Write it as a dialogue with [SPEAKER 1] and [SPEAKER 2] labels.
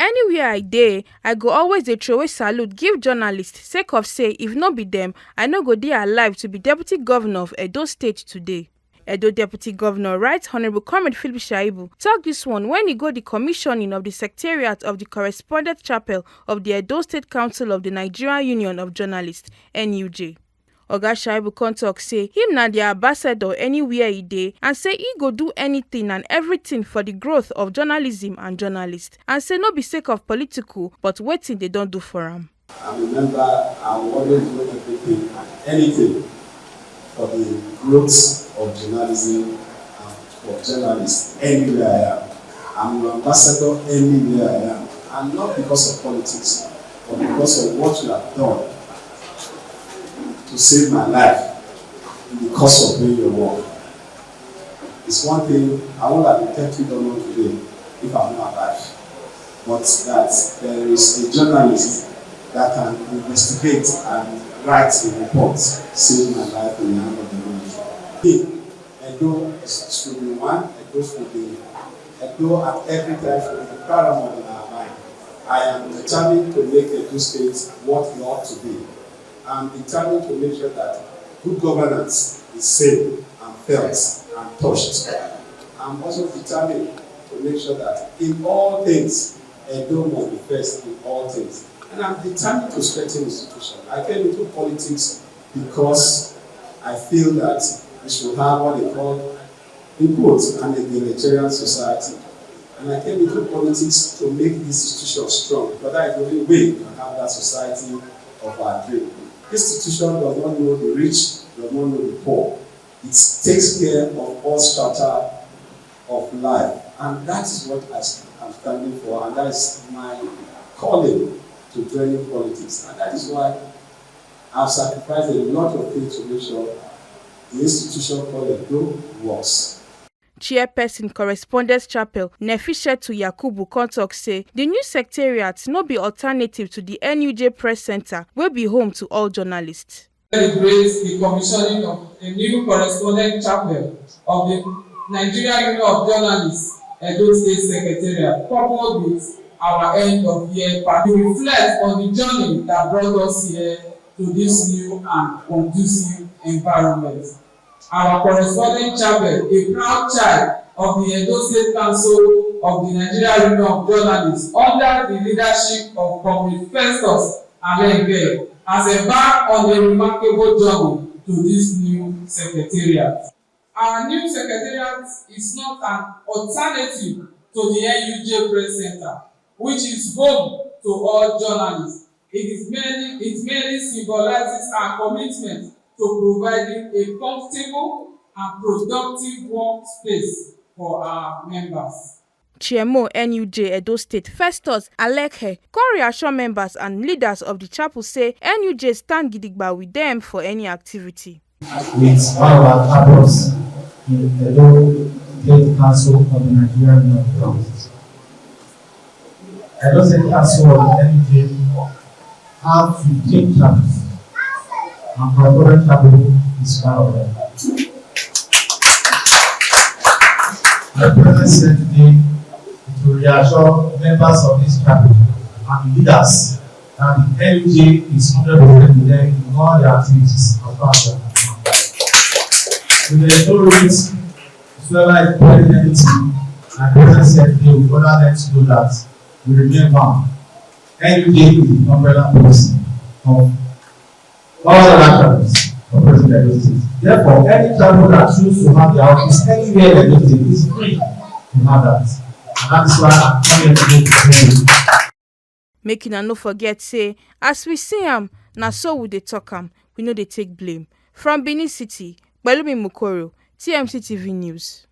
[SPEAKER 1] Anywhere I dey, I go always dey throway salute give journalists sake of say if no be dem, I no go dey alive to be Deputy Governor of Edo State today. Edo Deputy Governor Right Honourable Comrade Philip Shaibu tok dis one wen e go the commissioning of the Secretariat of the Correspondence Chapel of the Edo State Council of the Nigerian Union of Journalists (NUJ). Oga Shaibu come tok say him na the ambassador anywhere e dey and say he go do anything and everything for the growth of journalism and journalists, and say no be sake of political but wetin they don do for am.
[SPEAKER 2] I remember I will always do everything and anything for the growth of journalism and for journalists anywhere I am. I'm an ambassador anywhere I am, and not because of politics, but because of what you have done to save my life in the course of doing your work. It's one thing I would have been kept on today if I'm not alive, but that there is a journalist that can investigate and write a report saving my life in the hand of the government. Edo should be one, Edo should be Edo at every time should be paramount in our mind. I am determined to make Edo State what it ought to be. I'm determined to make sure that good governance is seen and felt and touched. I'm also determined to make sure that in all things, Edo must be first in all things. And I'm determined to strengthen institutions. I came into politics because I feel that we should have what they call input and a egalitarian society. And I came into politics to make this institution strong, because that is the only way we can have that society of our dream. This institution does not know the rich, does not know the poor. It takes care of all strata of life. And that is what I'm standing for, and that is my calling to joining politics. And that is why I've sacrificed a lot of things to make sure the institution called Edo works.
[SPEAKER 1] Chairperson Correspondence Chapel Nefishetu Yakubu come tok say the new secretariat no be alternative to the NUJ Press Center wey be home to all journalists.
[SPEAKER 3] Celebrates the commissioning of a new correspondence chapel of the Nigerian Union of Journalists Edo State Secretariat, coupled with our end of year party to reflect on the journey that brought us here to this new and conducive environment. Our corresponding chapel, a proud child of the Edo State Council of the Nigerian Union of Journalists, under the leadership of Comrade Festus Alenge, has embarked on a remarkable journey to this new secretariat. Our new secretariat is not an alternative to the NUJ Press Center, which is home to all journalists. It merely symbolizes our commitment to providing a comfortable and productive workspace for our members.
[SPEAKER 1] Chairmo NUJ Edo State Festus Alekhe come reassure members and leaders of the chapel say NUJ stand gidigba with them for any activity.
[SPEAKER 4] With all our partners in the Edo State Council of the Nigerian Union of Journalists, Edo State Council of the NUJ have 15 chapters, and Correspondence Chapel is one of them. The President said today to reassure members of this chapel and leaders that the NUJ is 100% with them in all their activities as far as they are concerned. There is no risk whoever is doing anything, and the President said today we order them to know that we remain firm. NUJ is the umbrella policy of all the actions of President Edo State. Therefore, any travel that choose to have their office anywhere in Edo State is free to have that. And that is why I'm coming to tell you.
[SPEAKER 1] Make una no forget say as we see am, na so we dey talk am, we no dey take blame. From Benin City, Pelumi Mukoro, TMC TV News.